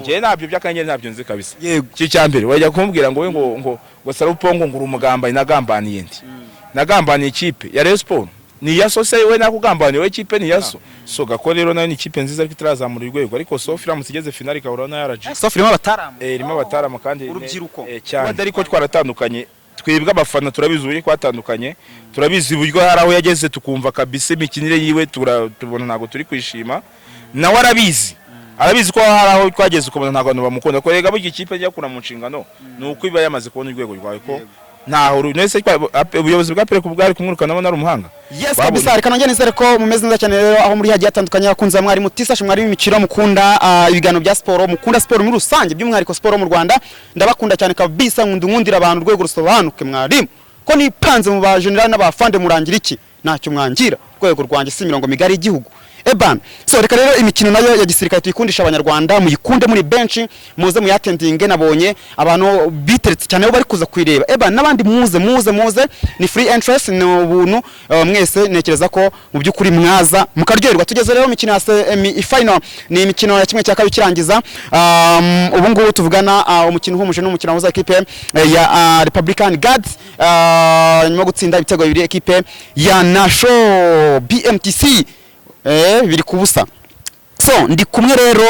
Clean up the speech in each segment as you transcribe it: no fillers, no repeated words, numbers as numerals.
je nabyo by'akanyenyeri nabyo nzi kabisa cyo cyambere wajya kumbwira ngo we ngo Sarupongo ngo urumugambanye nagambaniye ndi nagambaniye ikipe ya Rayon Sport ni yaso se we nakugambaniye we ikipe ni yaso so gako rero nayo ni ikipe nziza ariko itarazamura urwego ariko Sofira musigeze finali kahura na yaraje Sofira abataramu irimo abataramu kandi urubyiruko cyane ariko twaratandukanye twebwe abafana turabizi uburyo kwatandukanye turabizi uburyo haraho yageze tukumva kabisa imikinire yiwe tubona ntago turi kwishima nawe arabizi ko haraho twageze ukabona ntago abantu bamukunda ko rega buryo ikipe njya kuna mu nshingano nuko iba yamaze kubona urwego rwawe ko ntaho nese ubuyobozi bwa Pereko bwari kumwirukana nabona ari umuhanga yes kabisa reka nongere nizere ko mumeze neza cyane rero aho muri hagiye atandukanye akunze mwari mutisashe mwari imikino mukunda ibigano bya sport mukunda sport muri rusange by'umwihariko sport mu Rwanda ndabakunda cyane kabisa nkundira abantu urwego rusobanuke mwari ko nipanze mu ba general n'abafande murangira iki ntacyo mwangira urwego rwanjye si mirongo migari y'igihugu Eban so reka rero imikino nayo ya gisirikare tuyikundisha abanyarwanda muyikunde muri bench muze muyatendinge nabonye abantu biteretse cyane bari kuza kwireba Eban nabandi muze ni free interest no buntu mwese nekereza ko mu byukuri mwaza mukaryoherwa tugeze rero imikino ya final ni imikino ya kimwe cya kabiri kirangiza ubu ngubu tuvugana umukino uhumuje n'umukino wa equipe ya Republican Guards nyuma gutsinda ibitego bibiri equipe ya Nasho BMTC biri kubusa so ndi kumwe rero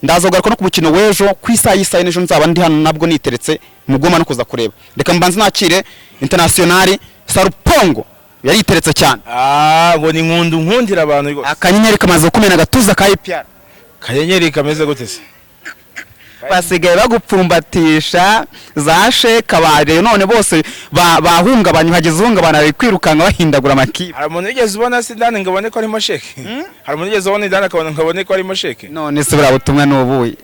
ndazogaruka no ku mukino wejo ku isaha y'isa n'ejo nzaba ndi hano nabwo niteretse mugoma no kuza kureba reka mbanze nakire international Sarupongo yari iteretse cyane ngo ni nkundira abantu rwose akanyenyeri kamaze kumena gatuza ka IPR kanyenyeri kameze gute se basigaye bagupfumbatisha za sheka bare none bose bahungabanye hageze uhungabana kwirukanga bahindagura amakipe hari umuntu yigeze ubona sindane ngabone ko arimo sheke hari umuntu yigeze ubona idane akabona ngabone ko arimo sheke none se bura butumwa n'ubuye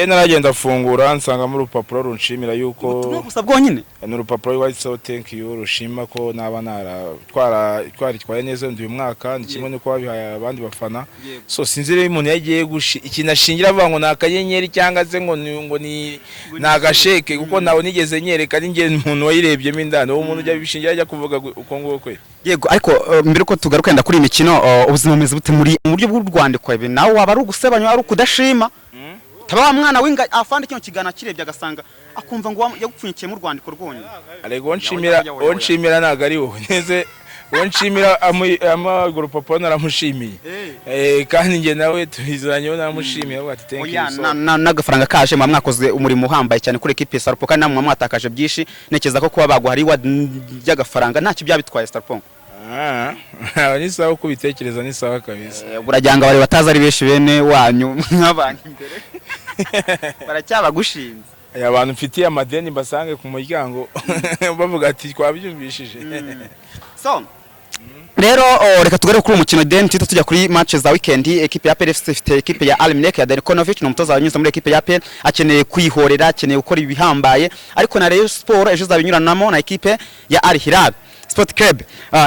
naragenda afungura nsanga mu rupapuro runshimira yuko gusa bwonyine n'urupapuro rwanditseho thank you rushima ko naba twaritwaye neza uyu mwaka ni kimwe nuko babihaye abandi bafana so sinzire umuntu yagiye ikinashingira avuga ngo nakanyenyeri cyangwa se ngo ni nagasheke kuko nawe nigeze nyereka ari nge umuntu wayirebyemo indani uwo muntu ujya bishingira ajya kuvuga uko ngo kwe yego ariko mbere ko tugaruka yenda kuri imikino ubuzima bumeze bute muri mu buryo bw'u Rwanda kwebe nawe waba ari ugusebanya ari ukudashima taba mwana winga afande cyo kigana kirebye agasanga akumva ngo yagupfunyikiye mu Rwanda ikorwonye arego nshimira nagari wowe neze wonshimira amaguru papa naramushimiye kandi nge nawe tubizanye namushimiye aho ati thank you so nagafaranga kaje mwakoze umurimo uhambaye cyane kuri equipe Sarupongo kandi namwe mwatakaje byinshi nekeza ko kuba bagwa hari y'agafaranga ntacyo byabitwaye Sarupongo ni sawa kubitekereza ni sawa kabisa burajyanga bari bataza ari beshi bene wanyu nk'abantu imbere baracyabagushinze abantu mfitiye amadeni basange ku muryango bavuga ati twabyumvishije so rero reka tugere kuri umukino den tujya kuri matches za weekend equipe ya PFC ifite equipe ya Almnek ya Delkonovic n'umutoza wanyuze muri equipe ya PL akeneye kwihorera akeneye gukora ibihambaye ariko na Rayon Sport ejo zabinyuranamo na equipe ya Al Hilal Sport Club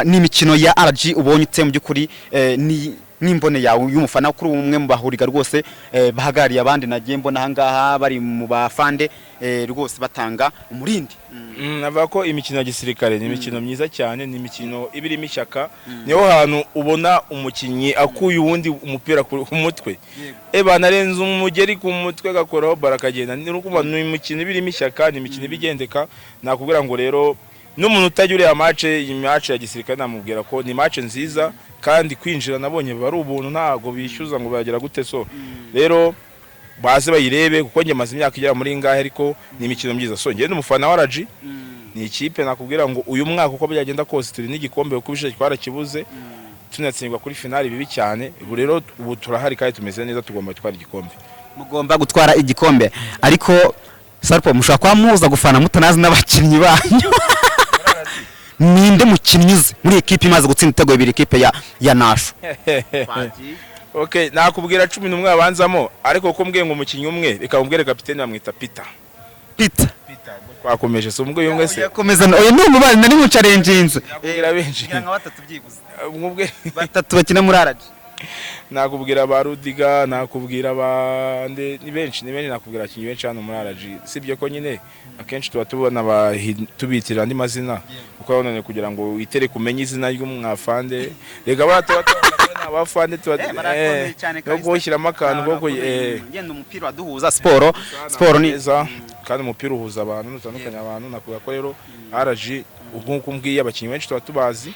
ni imikino ya RG ubonye utse mu byukuri ni nimbone yawe y'umufana kuri umwe mu bahuriga rwose bahagariye abandi nagiye mbona hangaha bari mu bafande rwose batanga umurindi navuga ko imikino ya gisirikare ni imikino myiza cyane ni imikino ibirimo ishyaka niho hantu ubona umukinyi akuye uwundi umupira ku mutwe banarenze umugeri ku mutwe gakoraho barakagenda ni uko ni imikino ibirimo ishyaka ni imikino ibigendeka nakubwira ngo rero n'umuntu utajya match ya gisirikare namubwira ko ni match nziza kandi kwinjira nabonye bari ubuntu ntago bishyuza ngo bagera gute so rero baze bayirebe kuko nge maze imyaka igera muri ngahe ariko ni imikino myiza so nge n'umufana wa RG ni ikipe nakubwira ngo uyu mwaka uko byagenda kose turi n'igikombe uko bishe twarakibuze tunatsindwa kuri finali bibi cyane rero ubu turahari kandi tumeze neza tugomba gutwara igikombe mugomba gutwara igikombe ariko Sarupo mushaka kwa muza gufana mutanazi n'abakinnyi banyu ninde mukinyize muri equipe imaze gutsinda itego bibiri equipe ya Nasho okay nakubwira 11 abanzamo ariko ko mbwiye ngo umukinyi umwe reka mbwire kapiteni bamwita Peter twakomeje so mbwiye umwe se yakomeza oya no mubari nari mu challenge inze nakubwira benshi nka batatu byiguze mwubwe batatu bakina muri RG nakubwira ba Rudiga nakubwira bande ni benshi nakubwira akinyi benshi hano muri RG sibyo ko nyine akenshi tuba tubona tubitira andi mazina uko yonone kugira ngo itere kumenye izina ry'umwafande rega bato abafande no gushyiramo akantu ko ngenda umupira waduhuza siporo ni kandi umupira uhuza abantu utandukanye abantu nakuvuga ko rero RG ubwo mbwiye abakinnyi benshi tuba tubazi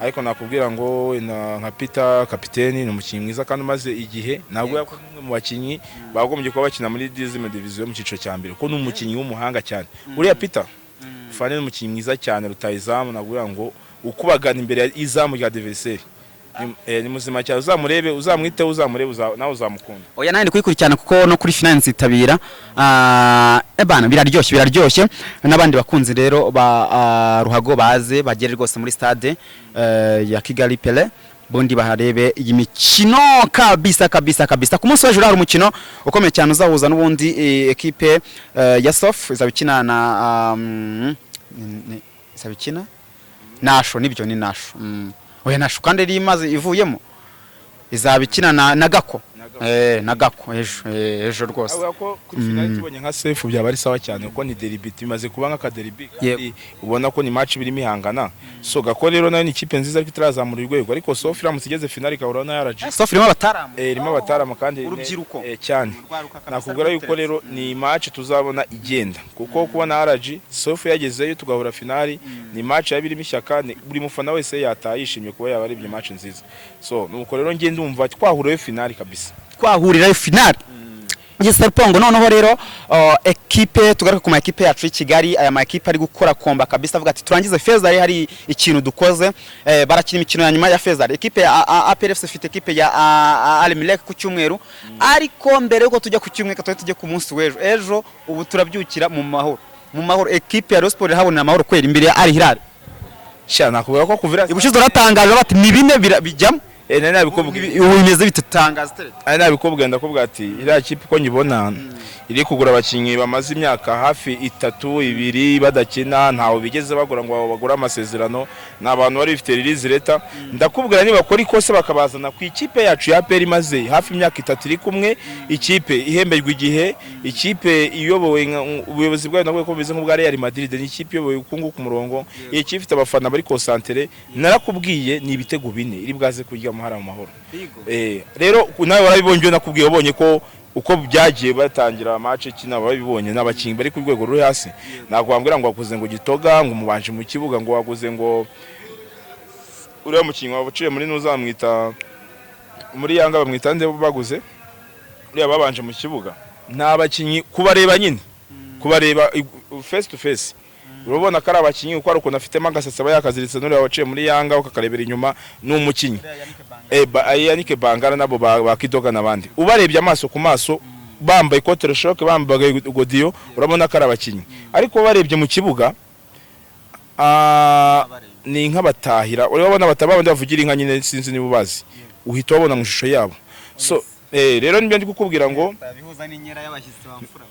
ariko nakubwira ngo nka Peter kapiteni ni umukinnyi mwiza kandi umaze igihe ntabwo yakoze mu bakinnyi bagombye kuba bakina muri deuxième division mu ciciro cya mbere ko ni umukinnyi w'umuhanga cyane uriya Peter fane ni umukinnyi mwiza cyane rutayizamu nakubwira ngo ukubagana imbere y'izamu rya adversaire ni muzima cyane uzamurebe uzamwite uzamurebe nawe uzamukunda oya nandi kuyikurikirana kuko no kuri finance itabira bana biraryoshye n'abandi bakunzi rero ba Ruhago baze bagere rwose muri stade ya Kigali Pele bondi baharebe iyi mikino kabisa ku munsi w'ejo hari umukino ukomeye cyane uzahuza n'ubundi equipe ya Sof izabikina na izabikina Nasho nibyo ni Nasho oya Nasho kandi iri imaze ivuyemo izabikina na Gako na Gako ejo rwose avuga ko kuri finale tubonye nka Sefu byaba ari sawa cyane kuko ni derby bimaze kuba nka derby kandi ubona ko ni match birimo ihangana so Gako rero nayo ni ikipe nziza ariko itarazamura urwego ariko Sof iramutse igeze finale ikahura na RG Sof irimo abatarama irimo abatarama kandi urubyiruko cyane nakubwira yuko rero ni match tuzabona igenda kuko kubona RG Sof yagezeyo tugahura finale ni match yabirimo ishyaka buri mufana wese yatayishimye kuba yaba ari ibyo match nziza so nuko rero ngende umva twahuriye finale kabisa twahurira finale Gisarpongo noneho rero equipe tugaruka ku ma equipe yacu y'Kigali aya ma equipe ari gukora komba kabisa avuga ati turangize Fezari hari ikintu dukoze barakina imikino ya nyuma ya Fezari equipe ya APRFC ifite equipe ya Almilek ku cyumweru ariko mbere yuko tujya ku cyumweru tujye ku munsi w'ejo ejo ubu turabyukira mu mahoro equipe ya Rosport habona amahoro kwera imbere ya Al Hilal cyana kubera ko kuvira ibushizo ratangaje bati ni bine bijyamo nabikubwira bitatangaza nabikubwira ndakubwira ati iriya kipe ko nyibona iri kugura abakinnyi bamaze imyaka hafi 3-2 badakina ntawo bigeze bagura ngo bagura amasezerano n'abantu bari bifite release leta ndakubwira niba bakora ikose bakabazana ku ikipe yacu ya APR imaze hafi imyaka 3 iri kumwe ikipe ihemberwa igihe ikipe iyobowe ubuyobozi bwayo nabwo ko bize nk'ubwa Real Madrid ni ikipe iyobowe ukungu ku murongo iyi kipe ifite abafana bari concentré narakubwiye ni ibitego bine iri bwaze kujya muhara mu mahoro rero nawe warabibonye nakubwiye ubonye ko uko byagiye batangira match kina babibonye n'abakinyi bari ku rwego ruri hasi ntabwo wambwira ngo waguze ngo Gitoga ngo mubanje mu kibuga ngo waguze ngo uriya mukinyi wabuciye muri nuzamwita muri Yanga bamwita nde baguze uriya babanje mu kibuga n'abakinyi kubareba nyine kubareba face to face urabona ko ari abakinyi uko ari uko nafitemo agasatsi bayakaziritse n'uriya waciye muri Yanga ukakarebera inyuma n'umukinyi Yannick Bangara nabo bakidoga nabandi ubarebye amaso ku maso bambaye cotre shock bambaye godiyo urabona ko ari abakinyi ariko barebye mu kibuga ni nk'abatahira urabona batababandi bavugira inka nyine sinzi niba bazi uhita wabona mu shusho yabo so rero nibyo ndi kukubwira ngo bihuza n'inyera y'abashyitsi bamfura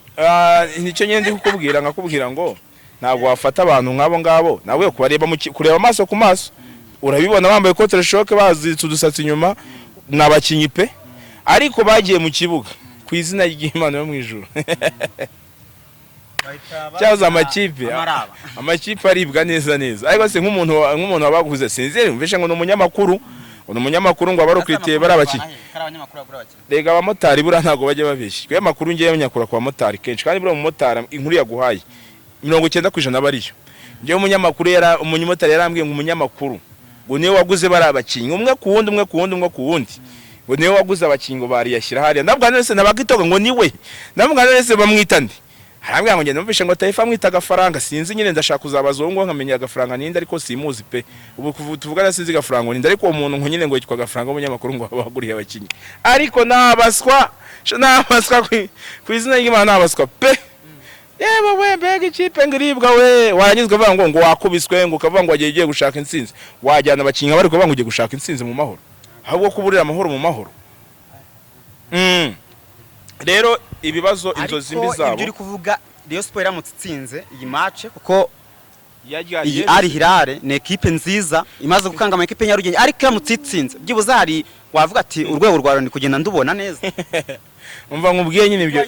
nicyo nyine ndi kukubwira nkakubwira ngo ntabwo wafata abantu nk'abo ngabo nawe kubareba kureba amaso ku maso urabibona bambaye cotre shock baziritse udusatsi inyuma n'abakinyi pe ariko bagiye mu kibuga ku izina ry'Imana yo mu ijuru cyaza amakipe aribwa neza ariko se nk'umuntu wabaguze sinzere mveshe ngo n'umunyamakuru ngo abarukritiye bari abakinyi rega abamotari bura ntago bajye babeshya kwe makuru ngiye nyakura kwa motari kenshi kandi bura mu motari inkuru yaguhaye 90% bariyo ngiye umunyamakuru umunyamotari yarambwiye ngo umunyamakuru ngo niwe waguze bari abakinyi umwe ku wundi ngo niwe waguze abakinyi ngo bari yashyira hariya nabwo nese nabagitoga ngo niwe nabwo nese bamwita ndi harambwira ngo ngende numvishe ngo Taifa mwita agafaranga sinzi nyine ndashaka kuzabaza ngo nkamenya agafaranga ninde ariko simuzi pe ubu tuvugana sinzi agafaranga ninde ariko umuntu ngo nyine ngo yitwa agafaranga umunyamakuru ngo abaguriye abakinyi ariko nabaswa ku izina ry'Imana nabaswa pe yewe we mbega ikipe ngiribwa we waranyizwe bavuga ngo wakubiswe ngo ukavuga ngo wagiye gushaka intsinzi wajyana abakinyi bari kuvuga ngo ugiye gushaka intsinzi mu mahoro ahubwo kuburira amahoro mu mahoro rero ibibazo inzozi mbi zabo ibyo uri kuvuga Rayon Sport iramutse itsinze iyi match kuko iyi Al Hilal ni equipe nziza imaze gukanga ama equipe Nyarugenge ariko iramutse itsinze byibuze hari wavuga ati urwego rwa Rwanda kugenda ndubona neza umva nkubwiye nyine ibyo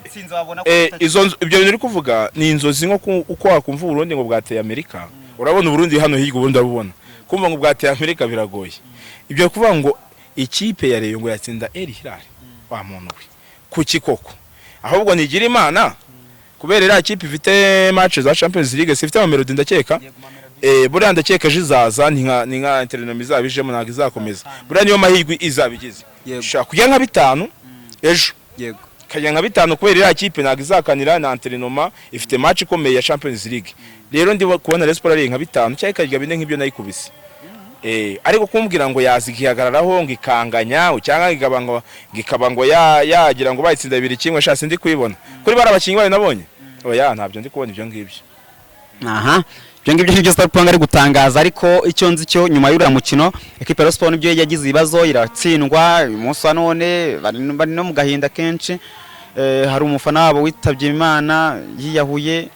ibyo bintu uri kuvuga ni inzozi nko uko wakumva Burundi ngo bwateye Amerika urabona Burundi hano hirya ubundi abubona kumva ngo bwateye Amerika biragoye ibyo kuvuga ngo ikipe ya Rayon ngo yatsinda El Hilal wa muntu we kuki koko ahubwo nigira imana kubera iriya kipe ifite match za Champions League sifite ama Melody ndakeka buriya ndakeka jizaza ni nka Interinoma izabijemo ntabwo izakomeza buriya niyo mahirwe izabigize shaka kujya nka 5 ejo yego kajya nka 5 kubera iriya kipe ntabwo izakanira na Interinoma ifite match ikomeye ya Champions League rero ndi kubona Rayon Sport ari nka 5 cyangwa ikajya bine nk'ibyo nayikubise ariko kumbwira ngo yazigihagararaho ngikanganya cyangwa ngikaba ngo yagira ngo bayitsinda 2-1 shase ndi kwibona kuri barabakinyi bayo nabonye oya ntabyo ndi kubona ibyo ngibyo aha ibyo ngibyo nibyo Starpong ari gutangaza ariko icyo nzi cyo nyuma y'uriya mukino equipe ya Sport nibyo yagize ibibazo iratsindwa umunsi wa none bari no mu gahinda kenshi hari umufana wabo witabye Imana yiyahuye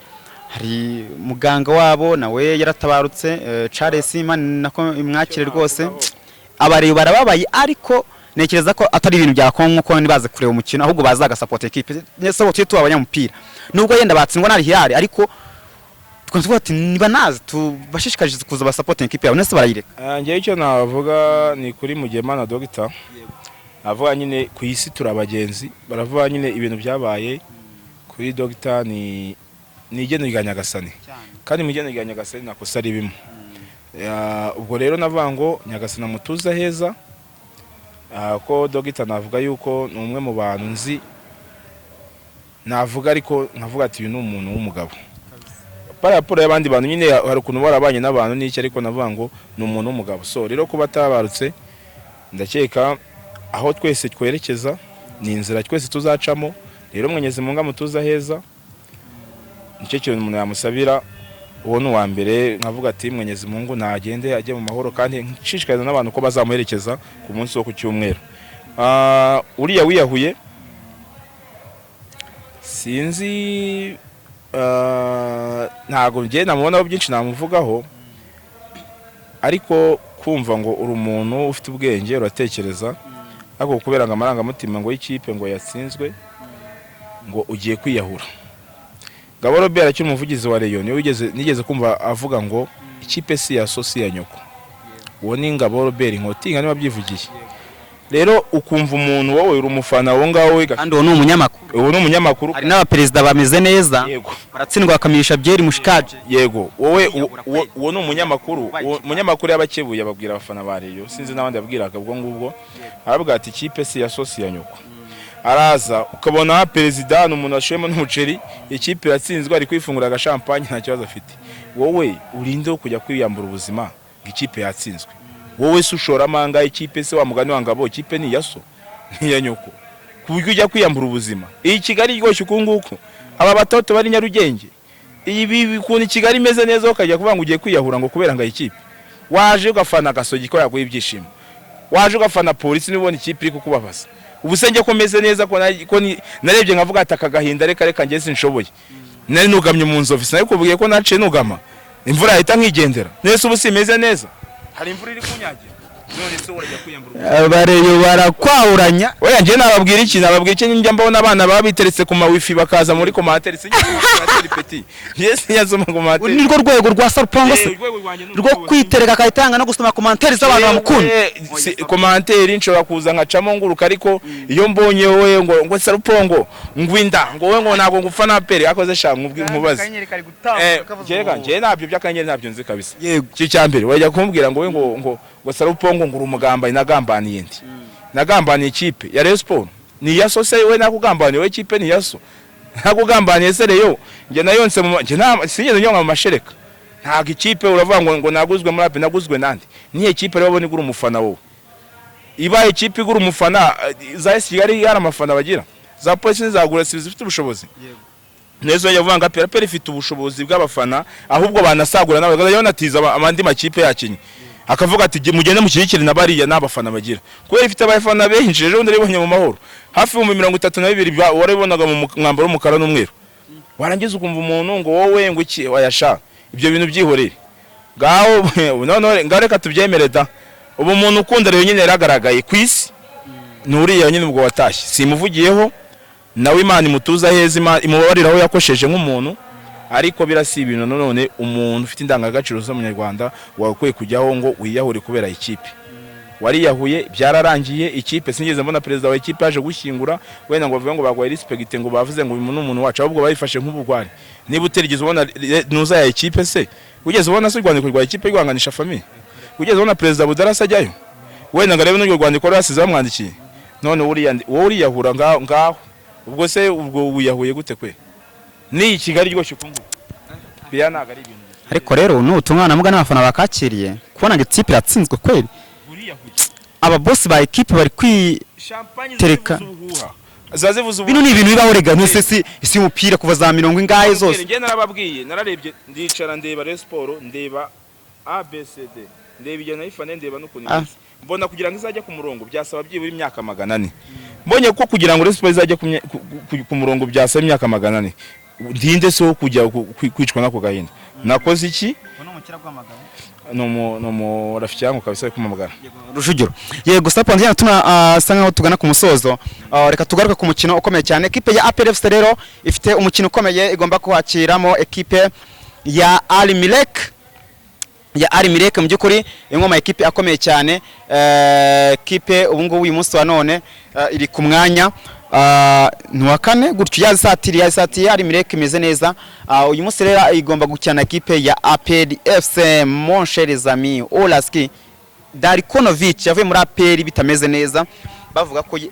hari muganga wabo nawe yaratabarutse Charles Imana nako imwakire rwose abari barababaye ariko nekereza ko atari ibintu byakonko ko nibaze kureba umukino ahubwo bazaga support equipe nese bo twitu abanyamupira nubwo yenda batsindwa na Hilal ariko tukavuga ati niba nazi tubashishikarize kuza ba support equipe yabo nese barayireka ngiye icyo navuga ni kuri Mugemana Dr avuga nyine ku isi turabagenzi baravuga nyine ibintu byabaye kuri Dr ni igeno rya Nyagasani kandi mu igeno rya Nyagasani nakosa ari bimwe ubwo rero navuga ngo Nyagasani amutuza heza ko Dr navuga yuko ni umwe mu bantu nzi navuga ariko nkavuga ati uyu ni umuntu w'umugabo paraporo y'abandi bantu nyine hari ukuntu barabanye n'abantu n'iki ariko navuga ngo ni umuntu w'umugabo so rero kuba atabarutse ndakeka aho twese twerekeza ni inzira twese tuzacamo rero Mwenyezi Mungu amutuza heza nicyo kintu umuntu yamusabira uwo ni uwa mbere nkavuga ati Mwenyezi Mungu nagende ajye mu mahoro kandi nshishikariza n'abantu ko bazamuherekeza ku munsi wo ku cyumweru uriya wiyahuye sinzi ntago ngiye namubonaho byinshi namuvugaho ariko kumva ngo uri umuntu ufite ubwenge uratekereza ariko kubera ngo amarangamutima ngo y'ikipe ngo yatsinzwe ngo ugiye kwiyahura Gabo Robert akiri umuvugizi wa Rayon nigeze kumva avuga ngo ikipe si ya sosi ya nyoko uwo ni Gabo Robert Inkotinga niba byivugiye rero ukumva umuntu wowe uri umufana wo ngaho kandi uwo ni umunyamakuru hari n'abaperezida bameze neza baratsindwa bakamisha byeri mushikaje yego wowe uwo ni umunyamakuru y'abakebuye ababwira abafana ba Rayon sinzi n'abandi yabwiraga ubwo ngubwo aravuga ati ikipe si ya sosi ya nyoko araza ukabona perezida n'umuntu ashema n'umuceri ikipe yatsinzwe ari kwifungura agashampanye nta kibazo afite wowe urinde kujya kwiyambura ubuzima ikipe yatsinzwe wowe se ushora amanga ikipe se wa mugani wa Ngabo ikipe ni yaso ni ya nyoko kuburyo ujya kwiyambura ubuzima iyi Kigali rwose ukunguko aba batoto bari Nyarugenge ibi bikuntu Kigali imeze neza ukajya kuvuga ngo ugiye kwiyahura ngo kubera ngo ikipe waje ugafana gasogi ko yaguye ibyishimo waje ugafana polisi nibona ikipe iri kukubabaza ubusenge komeze neza ko narebye nkavuga ati akagahinda reka ngiye sinshoboye nari nugamye mu nzovu sinabikubwiye ko naciye nugama imvura yahita nkigendera nese ubu simeze neza hari imvura iri kunyagira none se urajya kwiyambura Bareyo barakwahuranya oya ngiye nababwira iki njya mbona abana babiteretse ku mawifi bakaza muri commentaire se petit yes yazoma commentaire ni rwo rwego rwa Starpong se rwo kwitereka kayitanga no gusoma commentaire z'abantu bamukunda commentaire nshobora kuza nkacamo nguruka ariko iyo mbonye wowe ngo Starpong ngwinda ngo wowe ngo nago ngupfa na pere akoze sha mubaze ngiye nabyo by'akanyeri nabyo nzi kabisa cyo cyambere wajya kumbwira ngo we ngo Starpong nguru umugamba inagambaniye ndi nagambaniye ikipe ya Rayon Sport ni yaso se we nakugambaniye we ikipe ni yaso nakugambaniye se Rayon nge nayonse mu sinigeze nyonga mu mashereka ntago ikipe uravuga ngo naguzwe muri ape naguzwe nandi ni ikipe rero igura umufana wowe iba ikipe igura umufana za Kigali yari amafana bagira za polisi zagura zifite ubushobozi nezo yavuga ngo pera ifite ubushobozi bw'abafana ahubwo banasagura nawe yonatiza amandi makipe yakinye akavuga ati mugende mushyigikire nabariya nabafana bagira kubera ifite abafana benshi rero ndabibonye mu mahoro hafi mu 32 warabonaga mu mwambaro w'umukara n'umweru warangiza ukumva umuntu ngo wowe ngo iki wayasha ibyo bintu byihorere ngaho none ngareka tubyemere da ubu umuntu ukunda rero nyine yaragaragaye ku isi nuriye nyine ubwo watashye simuvugiyeho nawe Imana imutuza heza imubabariraho yakosheje nk'umuntu ariko birasi ibintu none umuntu ufite indangagaciro z'umunyarwanda wakwiye kujyaho ngo wiyahure kubera ikipe wariyahuye byararangiye ikipe sinigeze mbona perezida wa ikipe yaje gushyingura wenda ngo bavuge ngo bagwaye respect ngo bavuze ngo uyu n'umuntu wacu ahubwo bayifashe nk'ubugwari niba uterigeze ubona nuza ya ikipe se ugeze ubona se Rwanda kurwa ikipe rwanganisha famille ugeze ubona perezida Budarasa ajyayo wenda ngo arebe n'urwo Rwanda rasize bamwandikiye none uriyahura ngaho ubwo se ubwo wiyahuye gute kwe ni Kigali rwose ukungu biya naga ari ibintu ariko rero n'ubutumwa namuga n'abafana bakakiriye kubona ngo ikipe yatsinzwe kweli aba boss ba equipe bari kwitereka zazivuza bino ni ibintu bibaho rega ntese si umupira kuva za 70 ingahe zose nge narababwiye nararebye ndicara ndeba Rayon Sport ndeba ABCD ndeba ijana ifane ndeba n'ukuntu mbona kugira ngo izajya ku murongo byasaba byibura imyaka 400 mbonye ko kugira ngo Rayon Sport izajya ku murongo byasaba imyaka 400 ndinde so kujya kwicwa nako gahinda nakoze iki no rafiki yangu kabisa kumamagara Rujugiro yego Sapo njye tunasanga aho tugana ku musozo reka tugaruka ku mukino ukomeye cyane equipe ya APR FC rero ifite umukino ukomeye igomba kwakiramo equipe ya Al Merrikh mu byukuri ingoma equipe akomeye cyane equipe ubu ngubu uyu munsi wa none iri ku mwanya nuwa kane gutyo yazatiriye Al Merrikh imeze neza uyu munsi rero igomba gukina equipe ya APR FC mon cher ami Olaski Darikonovic yavuye muri APR bitameze neza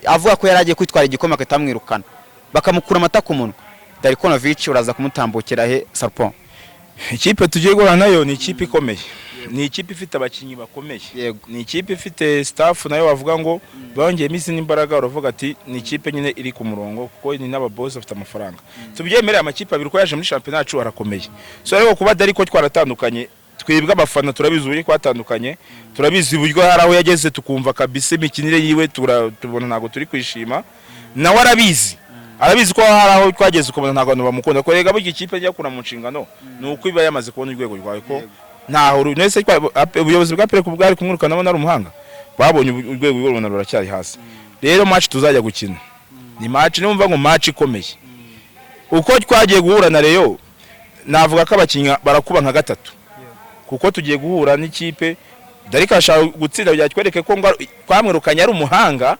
avuga ko yaragiye kwitwara igikoma akatamwirukana bakamukura amata ku munwa Darikonovic uraza kumutambukira he Sarpon ikipe tugiye guhura nayo ni ikipe ikomeye ni ikipe ifite abakinyi bakomeye ni ikipe ifite staff nayo bavuga ngo bongeye misi n'imbaraga uravuga ati ni ikipe nyine iri ku murongo kuko ni n'aba boss bafite amafaranga tubyemereye amakipe abiri ko yaje muri championnat yacu arakomeye so ariko kuba dariko twaratandukanye twebwe abafana turabizi uri kwatandukanye turabizi uburyo haraho yageze tukumva kabisa imikinire yiwe tubona ntago turi kwishima nawe arabizi ko haraho twageze ukubona ntago abantu bamukunda ko rega buryo ikipe njya kuna mu nshingano nuko iba yamaze kubona urwego rwawe ko ntaho nese ubuyobozi bwa APR kubwari kumwirukana nabo nari umuhanga babonye urwego rw'urunana ruracyari hasi rero match tuzajya gukina ni match nimumva ngo match ikomeye uko twagiye guhura na Rayon navuga ko abakinya barakuba nka gatatu kuko tugiye guhura n'ikipe Darika ashaka gutsinda byatwereke ko kwamwirukanya ari umuhanga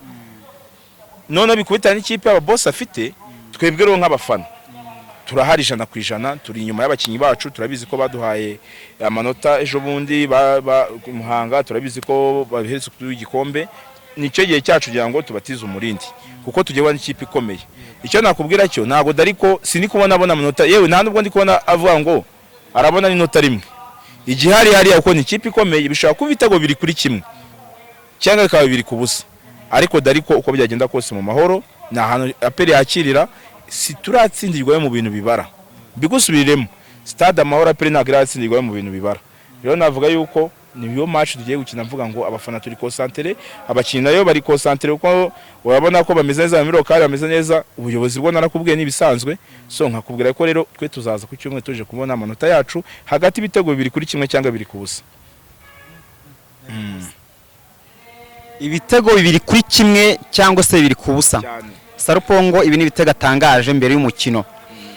none bikubita n'ikipe aba boss afite twebwe rero nk'abafana turahari 100% turi inyuma y'abakinyi bacu turabizi ko baduhaye amanota ejo bundi muhanga turabizi ko babiheretse ku gikombe nicyo gihe cyacu kugira ngo tubatize umurindi kuko tugiye wa n'ikipe ikomeye icyo nakubwira cyo nago Dariko sini kubona amanota yewe nta nubwo ndi kubona avuga ngo arabona n'inota rimwe igihari hari uko ni ikipe ikomeye bishaka kuba ibitego biri kuri kimwe cyangwa bikaba biri ku busa ariko Dariko uko byagenda kose mu mahoro na hano APR yakirira si turatsindirwayo mu bintu bibara bigusubiriremo stade amahoro APR ntabwo iratsindirwayo mu bintu bibara rero navuga yuko niyo match tugiye gukina mvuga ngo abafana turi concentré abakinyi nayo bari concentré uko urabona ko bameze neza mu lokale bameze neza ubuyobozi bwo narakubwiye nibisanzwe so nkakubwira ko rero twe tuzaza ku cyumwe tuje kubona amanota yacu hagati bitego bibiri kuri kimwe cyangwa biri kubusa ibitego bibiri kuri kimwe cyangwa se biri kubusa Sarupongo ibi ni ibitego atangaje mbere y'umukino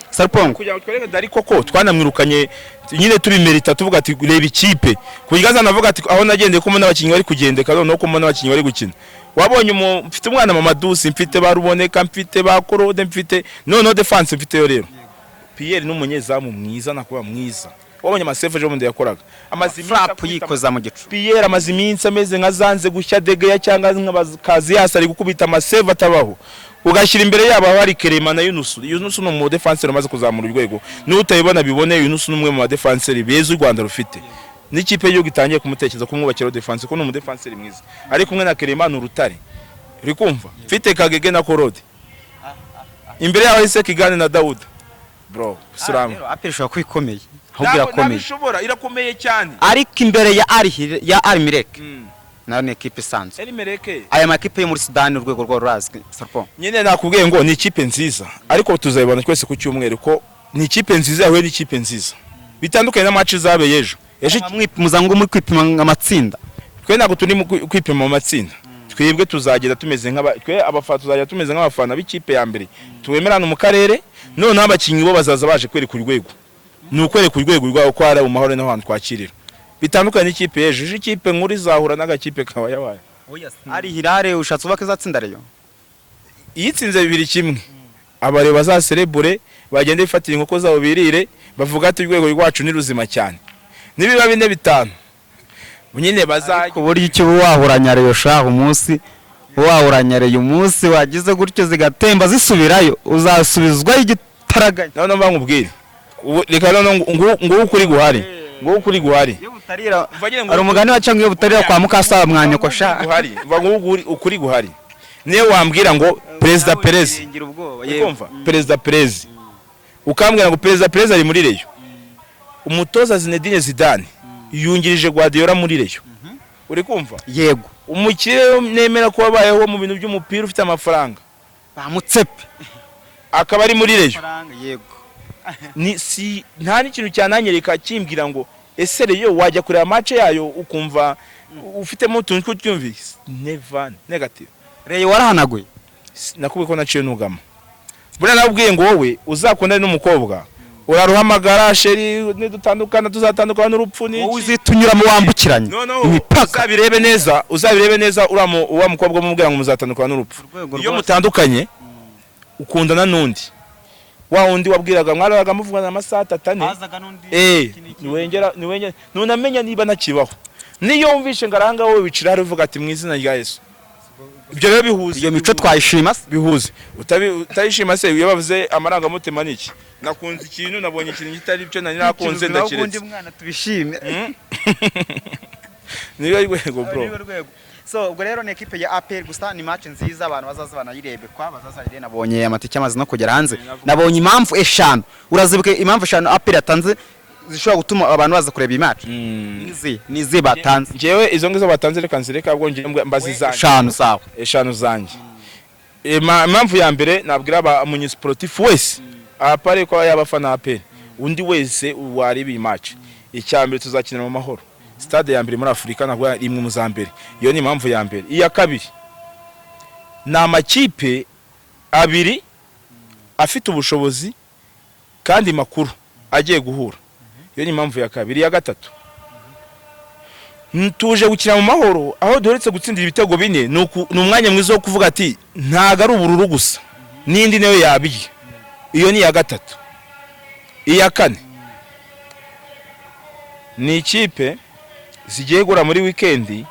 Sarupongo kugira ngo twereke Dariko ko twanamwirukanye nyine tubimerita tuvuga ati reba ikipe kuyigaza navuga ati aho nagendeye ko mbona abakinyi bari kugendeka no ko mbona abakinyi bari gukina wabonye mfite umwana Mamadusi mfite baruboneka mfite bakorode mfite no defense mfite yo rero Pierre n'umunyezamu mwiza nakuba mwiza wabonye amaseve ejo bundi yakoraga frap yikoza mu gicu Pierre amaziminsi ameze nka zanze gushya dege cyangwa nk'abakazi yasari gukubita amaseve atabaho ugashyira imbere yabo bari Kerema na Yunus no mu defenseur umaze kuzamura urwego n'utayibona bibone Yunus n'umwe mu defenseur beza u Rwanda rufite n'ikipe yo gitangiye kumutekereza kumwubakira defense ko no mu defenseur mwiza ari kumwe na Kerema n'urutare uri kumva mfite Kagege na Korode imbere yaho ise Kigane na Dauda bro salamu APR ishobora kwikomeye ahubwo irakomeye irakomeye cyane ariko imbere ya Al Merrikh nayo ni equipe sanze aya makipe yo muri Sudan urwego rwo rurazwi Sarpon nyine nakubwiye ngo ni ikipe nziza ariko tuzayibona twese ku cyumweru ko ni ikipe nziza yahuye n'ikipe nziza bitandukanye na match zabe yejo muzango muri kwipima amatsinda twe ntabwo turi kwipima mu matsinda twebwe tuzagenda tumeze twe abafana tuzajya tumeze nk'abafana b'ikipe ya mbere tuwemerana mu karere none abakinyi bo bazaza baje kwereka urwego ni ukwereka urwego rwaho ko ari mu mahoro no hantu twakirira bitandukanye n'ikipe yejo ikipe nkuri zahura n'agakipe kawa yabaye ari Hilal ushatse ubaka izatsinda Rayon iyitsinze 2-1 abare bazaserebure bagende bifatira inkoko zabo birire bavuga ati urwego rwacu ni ruzima cyane nibiba 4-5 nyine bazajya ku buryo icyo wahuranya Rayon shaho umunsi wahuranya Rayon umunsi wagize gutyo zigatemba zisubirayo uzasubizwa igitaraganya none bankubwire reka none ngo ukuri guhari ngo ukuri guhari ari umugani waca ngo butarira kwa mukasa mwanya ko sha guhari ukuri guhari niyo wambwira ngo Perezida Perez ukumva Perezida Perez ukambwira ngo Perezida Perez ari muri Rayon umutoza Zinedine Zidane yungirije Guardiola muri Rayon uri kumva yego umukire nemera ko wabayeho mu bintu by'umupira ufite amafaranga bamutsepe akaba ari muri Rayon yego ni si nta n'ikintu cyananyereka kimbwira ngo ese Rayon wajya kureba match yayo ukumva ufitemo utuntu tw'utyumvise never negative Rayon warahanaguye nakubwiye ko naciye nugama buriya nabwiye ngo wowe uzakundana n'umukobwa uraruhamagara sheri nidutandukana tuzatandukana n'urupfu ni wowe uzitunyura mu wambukiranye imipaka uzabirebe neza uwa mukobwa umubwira ngo muzatandukana n'urupfu iyo mutandukanye ukundana n'undi wa undi wabwiraga mwaraga muvugana amasaha 3 niwengera nunamenya niba nakibaho niyo wumvishe ngaranga wowe wicira hari uvuga ati mu izina rya Yesu ibyo rero bihuze iyo mico twayishima bihuze utayishima se yabavuze amarangamutima niki nakunze ikintu nabonye ikintu kitari byo nari nakunze ndakiretse ubundi mwana tubishime niyo rwego bro so ubwo rero ni equipe ya APR gusa ni match nziza abantu bazaza banayirebe kwa bazazarire nabonye amatike amazi no kugera hanze nabonye impamvu 5 urazibuke impamvu 5 APR yatanze zishobora gutuma abantu baza kureba imatch nizi batanze njewe izo ngizo batanze reka nzireka bwo nje mbazizanye 5 sawa 5 zanje impamvu ya mbere nabwira aba munisiportif wese apare ko yabafana APR undi wese waribi match icyambere tuzakinira mu mahoro stade ya mbere muri Afrika nabwo imwe mu za mbere iyo ni impamvu ya mbere iya kabiri na amakipe abiri afite ubushobozi kandi makuru agiye guhura iyo ni impamvu ya kabiri ya gatatu ntuje gukina mu mahoro aho doretse gutsindira ibitego bine ni umwanya mwiza wo kuvuga ati ntago ari ubururu gusa nindi nayo yabiye iyo ni ya gatatu iya kane ni ikipe zigiye gura muri weekend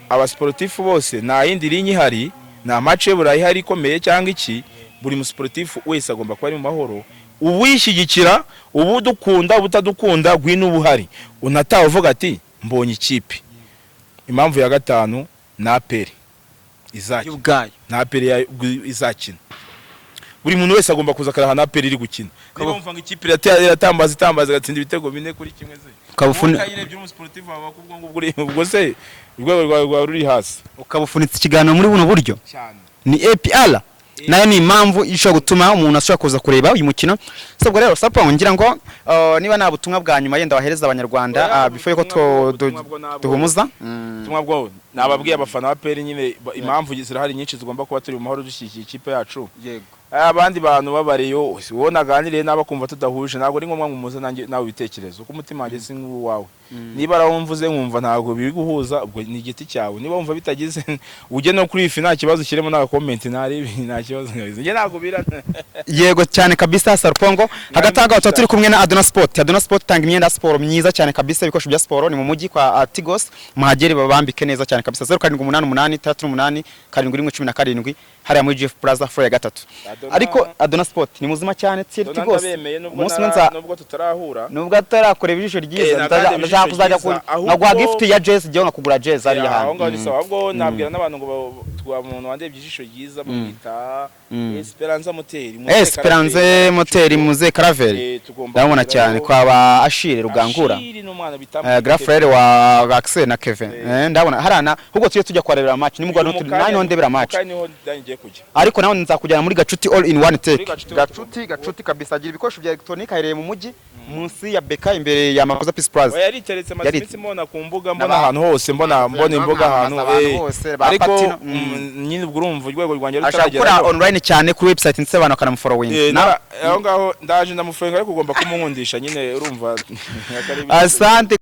aba sportif bose na yindi linyi hari na match burayi hari ikomeye cyangwa iki buri mu sportif wese agomba kuba ari mu mahoro uwishyigikira ubu dukunda ubutadukunda gwino ubuhari unatawe uvuga ati mbonye ikipe impamvu ya gatanu na APR izakina na APR izakina buri muntu wese agomba kuza karaha na APR iri gukina niba umva ngo ikipe iratambaza gatsinda ibitego 4-1 ze ukabufuna kayirebye mu sportif abakubwo ubwo se urwego rwa ruri hasi ukabufunitsa ikiganiro muri buno buryo ni APR nayo ni impamvu ishobora gutuma umuntu ashobora kuza kureba uyu mukino so rero sapa ngira ngo niba nta butumwa bwa nyuma yenda bahereza abanyarwanda before ko duhumuza ubutumwa bwo nababwiye abafana ba APR nyine impamvu zirahari nyinshi zigomba kuba turi mu mahoro dushyigikiye ikipe yacu yego abandi bantu babareyo ubona ganire n'abakumva tudahuje ntabwo ari ngombwa ngumuze nanjye nawe bitekerezo ko umutima wanjye si nk'uwawe niba arawumvuze nkumva ntabwo biri guhuza ubwo ni igiti cyawe niba wumva bitagize ujye no kuri ifi nta kibazo kiremo na comment nta kibazo ngize ntabwo birana yego cyane kabisa Sarupongo hagati aho turi kumwe na Adona Sport tanga imyenda sport myiza cyane kabisa ibikoresho bya sport ni mu mujyi kwa Tigos muhagere babambike neza cyane kabisa 0788 37 hariya muri GF Plaza Floor ya 3 ariko Adona Sport ni muzima cyane Tigos nubwo tutarahura nubwo atarakoreba ijisho ryiza ndashaka kuzajya nagwa gift ya jazz jya nakugura jazz ari hano aho ngaho nisawa ahubwo nabwira n'abantu ngo twa umuntu wandebye ijisho ryiza bamwita Esperance Moteri Muze Caravelle ndabona cyane kwa ba Ashire Rugangura grand frère wa Axel na Kevin ndabona harana ahubwo tujya kwarebera match nimugwa no ndebera match ariko naho nzakujyana muri Gacuti all in one take Gacuti kabisa agira ibikoresho bya electronic hereye mu mujyi munsi ya Beka imbere ya Makosa Peace Plaza yariteretse masimisi mbona ku mbuga mbona ahantu hose mbona imbuga ahantu ariko nyine ubwo urumva urwego rwanjye rutaragera ashaka online cyane kuri website ndetse abantu bakanamufollowing aho ngaho ndaje ndamufollowing ariko ugomba kumunkundisha nyine urumva asante